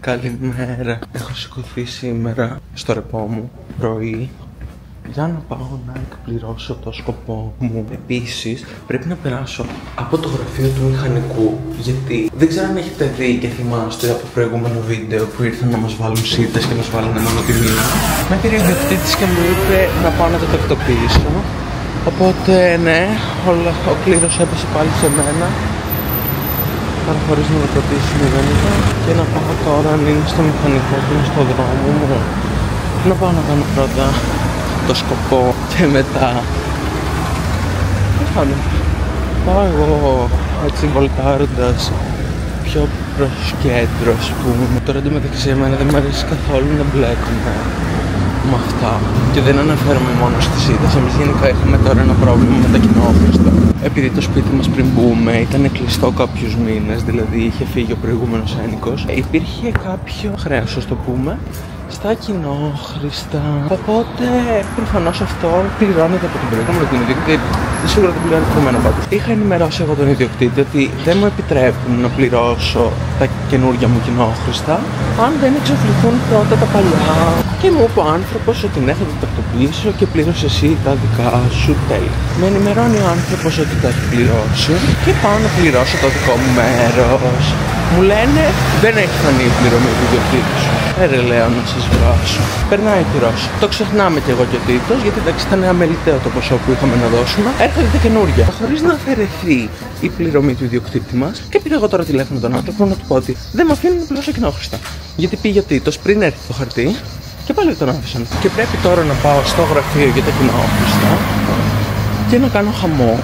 Καλημέρα. Έχω σηκωθεί σήμερα στο ρεπό μου πρωί για να πάω να εκπληρώσω το σκοπό μου. Επίσης, πρέπει να περάσω από το γραφείο του μηχανικού. Γιατί δεν ξέρω αν έχετε δει και θυμάστε από το προηγούμενο βίντεο που ήρθαν να μας βάλουν σίτες και μας βάλουν μόνο τη μία. Με πήρε ο ιδιοκτήτης και μου είπε να πάω να το τακτοποιήσω. Οπότε, ναι, ο κλήρος έπεσε πάλι σε μένα. Χωρίς να με ρωτήσει μηδενικά και να πάω τώρα αν είναι στο μηχανικό που είναι στο δρόμο μου. Να πάω να κάνω πρώτα το σκοπό και μετά πάω εγώ έτσι βολτάροντας πιο προς κέντρο, ας πούμε. Τώρα εντωμεταξύ εμένα δεν μου αρέσει καθόλου να μπλέκομαι με αυτά. Και δεν αναφέρομαι μόνο στις ήττες. Εμείς γενικά έχουμε τώρα ένα πρόβλημα με τα κοινόχρηστα. Επειδή το σπίτι μας πριν μπούμε ήταν κλειστό κάποιους μήνες, δηλαδή είχε φύγει ο προηγούμενος ένοικος, υπήρχε κάποιο χρέος, ας το πούμε, στα κοινόχρηστα. Οπότε προφανώς αυτό πληρώνεται από τον προηγούμενο την ιδιοκτήτη. Σίγουρα δεν πληρώνεται από μένα πάντως. Είχα ενημερώσει εγώ τον ιδιοκτήτη ότι δεν μου επιτρέπουν να πληρώσω τα καινούργια μου κοινόχρηστα αν δεν εξοφληθούν πρώτα τα παλιά. Και μου είπε ο άνθρωπος ότι ναι, θα το τακτοποιήσω και πλήρωσε εσύ τα δικά σου τέλη. Με ενημερώνει ο άνθρωπος ότι τα έχει πληρώσει και πάω να πληρώσω το δικό μου μέρος. Μου λένε δεν έχει φανεί η πληρωμή του ιδιοκτήτη σου. Λέω να σας βγάσω. Περνάει καιρός. Το ξεχνάμε κι εγώ και ο Τίτος, γιατί εντάξει ήταν αμεληταίο το ποσό που είχαμε να δώσουμε. Έρχονται τα καινούργια. Χωρίς να αφαιρεθεί η πληρωμή του ιδιοκτήτη μας, και πήρα εγώ τώρα τηλέφωνο τον άνθρωπο να του πω ότι δεν με αφήνουν να πληρώσω κοινόχρηστα. Γιατί πήγε ο Τίτος πριν έρθει το χαρτί και πάλι δεν τον άφησαν. Και πρέπει τώρα να πάω στο γραφείο για τα κοινόχρηστα και να κάνω χαμό.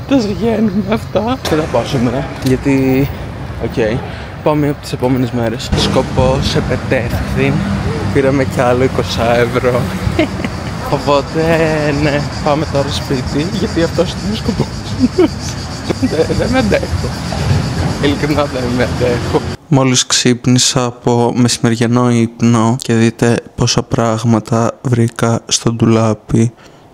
Τα σγαίνουν αυτά. Δεν θα πάω σήμερα, γιατί πάω μία από τις επόμενες μέρες. Σκοπός επετεύχθη. Πήραμε κι άλλο 20 ευρώ. Οπότε ναι, πάμε τώρα σπίτι, γιατί αυτός είναι ο σκοπός. Δεν με αντέχω. Ειλικρινά δεν με αντέχω. Μόλις ξύπνησα από μεσημεριανό ύπνο και δείτε πόσα πράγματα βρήκα στο ντουλάπι,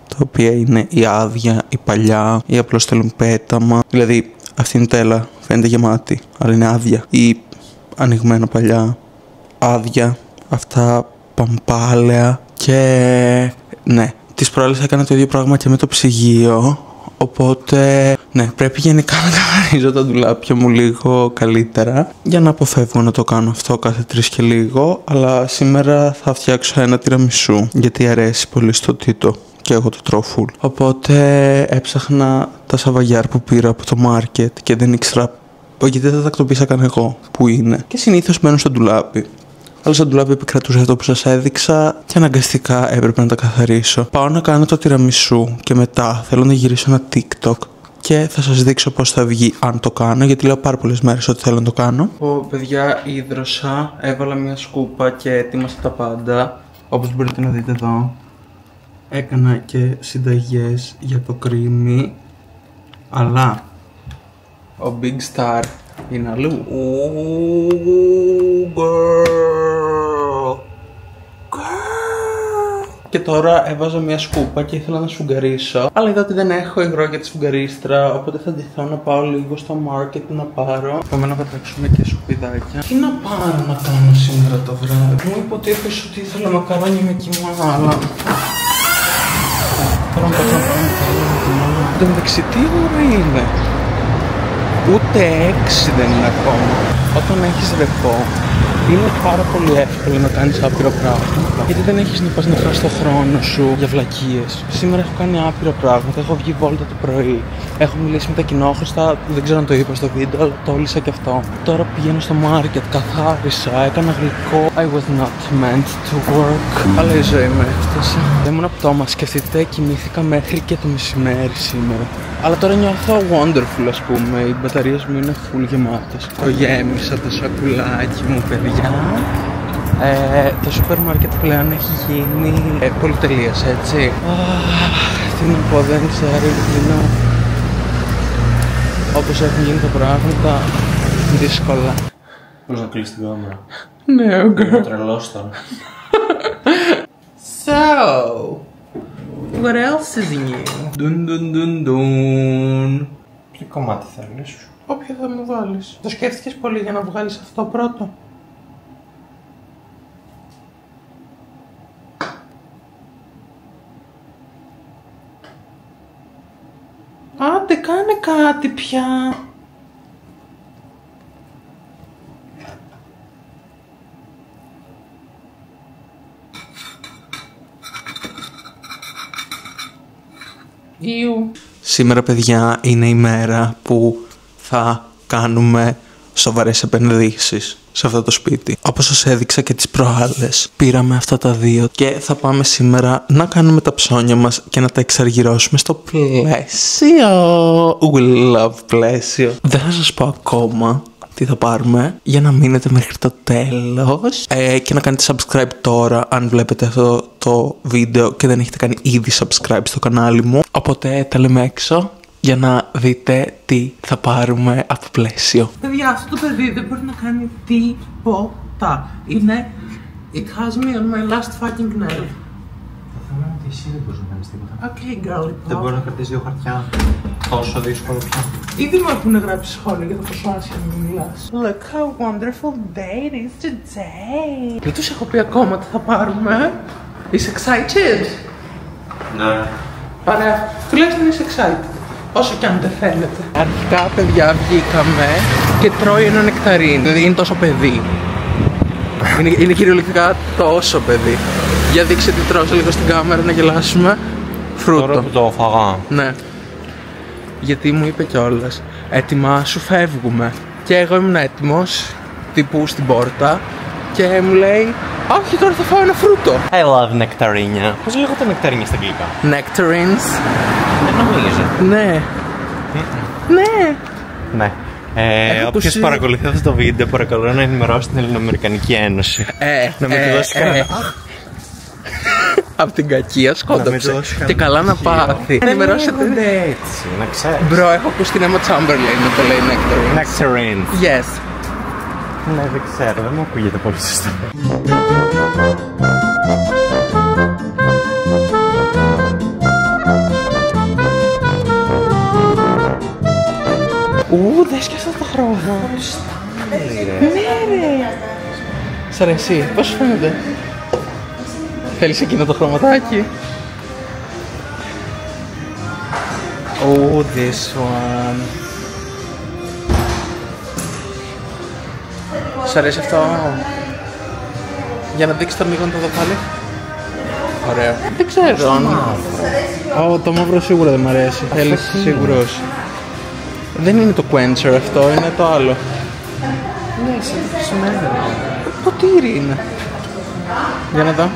τα οποία είναι η άδεια, η παλιά, ή απλώς θέλουν πέταμα. Δηλαδή αυτή η τέλα φαίνεται γεμάτη, αλλά είναι άδεια. Ή ανοιγμένα παλιά, άδεια, αυτά παμπάλαια. Και ναι, τις προάλλες έκανα το ίδιο πράγμα και με το ψυγείο. Οπότε ναι, πρέπει γενικά να καθαρίζω τα ντουλάπια μου λίγο καλύτερα για να αποφεύγω να το κάνω αυτό κάθε 3 και λίγο. Αλλά σήμερα θα φτιάξω ένα τιραμισού, γιατί αρέσει πολύ στο Τίτο και εγώ το τρώω full. Οπότε έψαχνα τα σαβαγιάρ που πήρα από το market και δεν ήξερα, γιατί δεν τα τακτοποίησα καν εγώ που είναι. Και συνήθως μένουν στο ντουλάπι. Αλλά στο ντουλάπι επικρατούσε αυτό που σας έδειξα και αναγκαστικά έπρεπε να τα καθαρίσω. Πάω να κάνω το τιραμισού και μετά θέλω να γυρίσω ένα TikTok και θα σας δείξω πώς θα βγει αν το κάνω, γιατί λέω πάρα πολλές μέρες ότι θέλω να το κάνω. Παιδιά, ίδρωσα, έβαλα μια σκούπα και έτοιμασα τα πάντα, όπως μπορείτε να δείτε εδώ. Έκανα και συνταγές για το κρίμι, αλλά ο Big Star είναι αλλού. Και τώρα έβαζα μια σκούπα και ήθελα να σφουγγαρίσω, αλλά είδα ότι δεν έχω υγρό για τη σφουγγαρίστρα, οπότε θα ντυθώ να πάω λίγο στο market να πάρω. Πάμε να πετάξουμε και σκουπιδάκια. Τι να πάρω να κάνω σήμερα το βράδυ? Μου υποτίθεσαι ότι ήθελα μακαρόνια με κιμά, αλλά τώρα να πάω να πάρω μακαρόνια με κιμά. Εν τω μεταξύ, τι ώρα είναι? Ούτε 6 δεν είναι ακόμα. Όταν έχεις ρεπό, είναι πάρα πολύ εύκολο να κάνεις άπειρα πράγματα. Γιατί δεν έχεις να πας να χάσεις το χρόνο σου για βλακίες. Σήμερα έχω κάνει άπειρα πράγματα. Έχω βγει βόλτα το πρωί. Έχω μιλήσει με τα κοινόχρηστα. Δεν ξέρω αν το είπα στο βίντεο, αλλά το όλησα και αυτό. Τώρα πηγαίνω στο market, καθάρισα, έκανα γλυκό. I was not meant to work. Αλλά η ζωή με έφτασε. Δεν ήμουν πτώμα, σκεφτείτε, κοιμήθηκα μέχρι και το μεσημέρι σήμερα. Αλλά τώρα νιώθω wonderful, ας πούμε. Οι μπαταρίες μου είναι full γεμάτες. Το γέμισα το σακουλάκι μου, παιδιά. Το σούπερ μάρκετ πλέον έχει γίνει πολυτελείας, έτσι. Τι να πω, δεν ξέρω, ειλικρινά. Όπως έχουν γίνει τα πράγματα, δύσκολα. Πώς να κλείσεις την κάμερα? Ναι, ο girl. Τρελός τώρα. So, what else is new? Dun dun dun dun. Τι κομμάτι θέλεις? Όποιο θα μου βάλεις. Το σκέφτηκες πολύ για να βγάλεις αυτό πρώτο? Άντε, κάνε κάτι πια. Σήμερα, παιδιά, είναι η μέρα που θα κάνουμε σοβαρές επενδύσεις σε αυτό το σπίτι. Όπως σας έδειξα και τις προάλλες, πήραμε αυτά τα δύο και θα πάμε σήμερα να κάνουμε τα ψώνια μας και να τα εξαργυρώσουμε στο πλαίσιο. We love πλαίσιο. Δεν θα σας πω ακόμα τι θα πάρουμε για να μείνετε μέχρι το τέλος και να κάνετε subscribe τώρα αν βλέπετε αυτό το βίντεο και δεν έχετε κάνει ήδη subscribe στο κανάλι μου. Οπότε τα λέμε έξω για να δείτε τι θα πάρουμε από πλαίσιο. Παιδιά, αυτό το παιδί δεν μπορεί να κάνει τίποτα. Είναι it has me on my last fucking nerve. Το θέμα είναι ότι εσύ δεν μπορείς να κάνεις τίποτα. Okay, girl. Δεν μπορεί να κρατήσει δύο χαρτιά. Τόσο δύσκολο πια. Ήδη μου έχουν γράψει σχόλια για το πόσο άσχημα μου μιλάς. Look how wonderful day it is today. Δεν τους έχω πει ακόμα τι θα πάρουμε. Είσαι excited? Ναι. Ωραία, τουλάχιστον είσαι excited. Όσο κι αν δεν θέλετε. Αρχικά, παιδιά, βγήκαμε και τρώει ένα νεκταρίν. Δηλαδή είναι τόσο παιδί. είναι κυριολεκτικά τόσο παιδί. Για δείξε τι τρως λίγο στην κάμερα να γελάσουμε. Φρούτο. Τώρα που το φαγά. Ναι. Γιατί μου είπε κιόλας, έτοιμα σου φεύγουμε. Και εγώ ήμουν έτοιμος, τύπου στην πόρτα. Και μου λέει, όχι, τώρα θα φάω ένα φρούτο. I love nectarine. Πώς λέγονται νεκταρίνια στα αγγλικά? Nectarines. Δεν νομίζω. Ναι. Ναι. Ναι. Όποιος παρακολουθεί αυτό το βίντεο, παρακαλώ να ενημερώσει την Ελληνοαμερικανική Ένωση. Να μην του δώσει κανένα. Απ' την κακία σκόνταψε. Και καλά να πάθει. Ενημερώσετε έτσι, να ξέρεις. Μπρο, έχω ακούσει την Emma Chamberlain να το λέει Nectarines. Nectarines. Yes. Ναι, δεν ξέρω, δεν μου ακούγεται πολύ σωστά. Δες και αυτό το χρώμα. Ναι ρε. Σ' αρέσει, πώς σου φαίνεται? Θέλεις εκείνο το χρωματάκι? Oh, this one. Σ' αρέσει αυτό? Για να δείξεις τον μείγον το δοκάλι. Ωραίο. Δεν ξέρω αν... το μαύρο σίγουρα δεν μ' αρέσει. Θέλεις σίγουρος? Δεν είναι το quencher αυτό, είναι το άλλο. Ναι, σε τι σημαίνει? Ποτήρι είναι. Για να δω.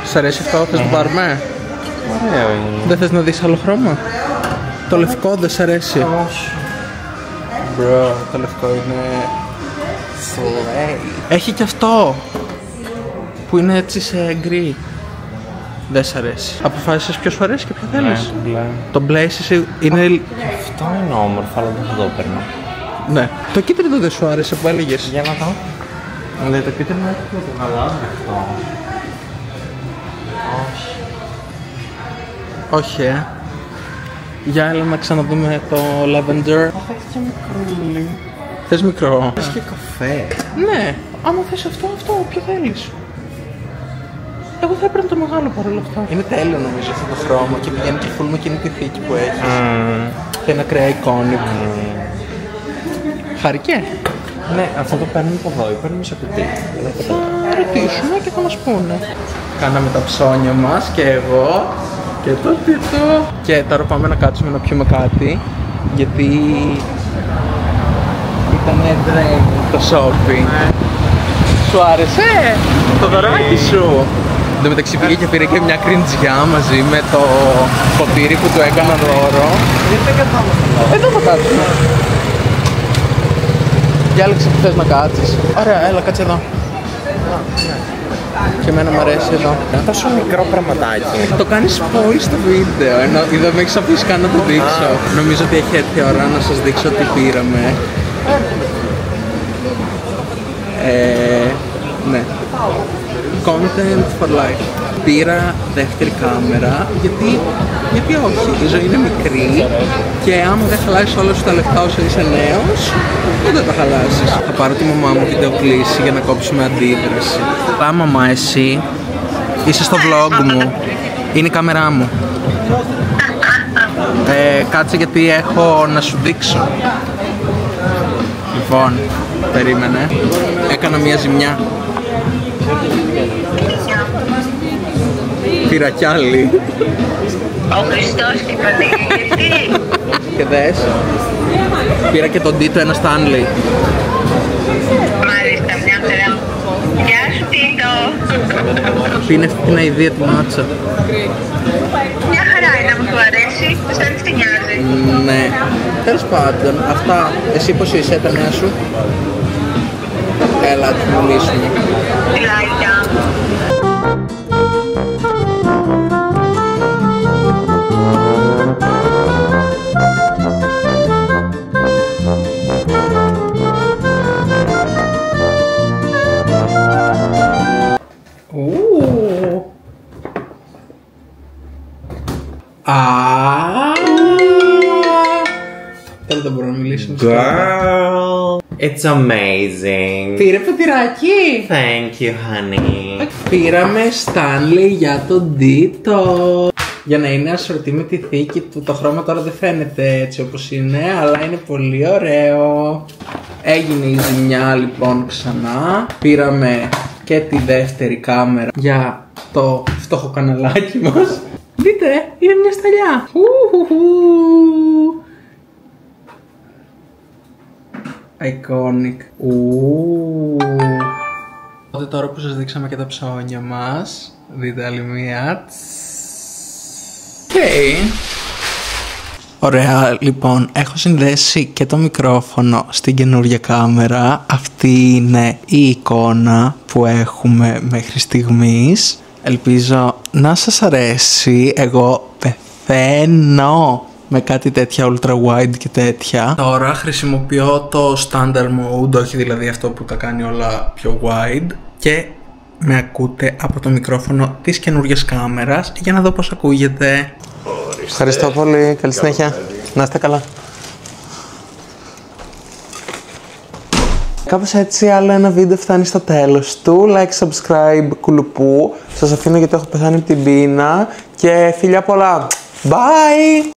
Σ' αρέσει αυτό, θες να το πάρουμε? Ωραίο είναι. Δεν θες να δεις άλλο χρώμα? Το λευκό δεν σ' αρέσει? Όχι. Μπρο, το λευκό είναι... Slay. Έχει και αυτό που είναι έτσι σε γκρι. Δεν σ' αρέσει. Αποφάσισες ποιο σου αρέσει και ποιο θέλεις? Μπλε. Το μπλε είναι... Αυτό είναι όμορφο, αλλά δεν θα το έπαιρνα. Ναι. Το κίτρινο δεν σου άρεσε που έλεγες? Για να δω. Αλλά το κίτρινο έχει και το γαλάζιο αυτό. Όχι. Όχι, Για έλα να ξαναδούμε το lavender. Θα έχει και μικρούλι. Θες μικρό? Θες και καφέ. Ναι, άμα θες αυτό, ποιο θέλεις? Εγώ θα έπαιρνα το μεγάλο παρόλο αυτό. Είναι τέλειο νομίζω αυτό το χρώμα και πηγαίνει και full με εκείνη τη θήκη που έχει. Και ένα κρέα iconic. Χαρικέ. Ναι, αυτό το παίρνουμε από εδώ ή παίρνουμε σε κουτί? Θα ρωτήσουμε και θα μας πούνε. Κάναμε τα ψώνια μας και εγώ και το τίτο. Και τώρα πάμε να κάτσουμε να πιούμε κάτι. Γιατί ήταν drain το shopping. Σου άρεσε το δωράκι σου? Εν τω μεταξύ πήγε και πήρε και μια κριντζιά μαζί με το ποτήρι που του έκανα δώρο. Γιατί δεν καθόμαστε εδώ? Εδώ θα κάτσουμε. Διάλεξε που θες να κάτσεις. Ωραία, έλα κάτσε εδώ. Και εμένα μου αρέσει εδώ. Τόσο μικρό πραγματάκι. Το κάνεις spoil στο βίντεο, ενώ δεν με έχεις αφήσει καν να το δείξω. Νομίζω ότι έχει έρθει η ώρα να σας δείξω τι πήραμε. Ναι. Content for life. πήρα δεύτερη κάμερα γιατί όχι, η ζωή είναι μικρή και άμα δεν χαλάσεις όλα σου τα λεφτά όσο είσαι νέος, δεν θα τα χαλάσεις. Θα πάρω τη μαμά μου βιντεοκλήση για να κόψουμε αντίδραση. Πά μαμά, εσύ είσαι στο vlog μου, είναι η κάμερά μου. Κάτσε γιατί έχω να σου δείξω. Λοιπόν, περίμενε. Έκανα μια ζημιά. Πήρα κι άλλη. Ο Χριστός και Παναγία. Και δες, πήρα και τον Τίτο ένα Stanley. Μάλιστα, μια χαρά. Γεια σου Τίτο. Πίνε αυτή την αηδία τη μάτσα. Μια χαρά είναι, άμα σου αρέσει, δεν τι νοιάζει. Ναι. Τέλος πάντων, αυτά. Εσύ πώς είσαι, τα νέα σου? Έλα, θα μιλήσουμε. Φιλάκια. Τώρα δεν μπορώ να μιλήσω. Girl, it's amazing. Πήρε ποτηράκι. Thank you, honey. Πήραμε Stanley για τον Τίτο. Για να είναι ασορτή με τη θήκη του. Το χρώμα τώρα δεν φαίνεται έτσι όπως είναι, αλλά είναι πολύ ωραίο. Έγινε η ζημιά λοιπόν ξανά. Πήραμε και τη δεύτερη κάμερα για το φτωχό καναλάκι μας. Δείτε, είναι μια σταλιά. Iconic. Οπότε τώρα που σας δείξαμε και τα ψώνια μας, δείτε άλλη μία. Okay. Ωραία, λοιπόν, έχω συνδέσει και το μικρόφωνο στην καινούργια κάμερα. Αυτή είναι η εικόνα που έχουμε μέχρι στιγμής. Ελπίζω να σας αρέσει. Εγώ πεθαίνω με κάτι τέτοια ultra wide και τέτοια. Τώρα χρησιμοποιώ το standard mode, όχι δηλαδή αυτό που τα κάνει όλα πιο wide, και με ακούτε από το μικρόφωνο της καινούργιας κάμερας για να δω πώς ακούγεται. Ευχαριστώ πολύ, καλή συνέχεια. Να είστε καλά. Κάπως έτσι άλλο ένα βίντεο φτάνει στο τέλος του. Like, subscribe, κουλουπού. Σας αφήνω γιατί έχω πεθάνει από την πείνα και φιλιά πολλά. Bye!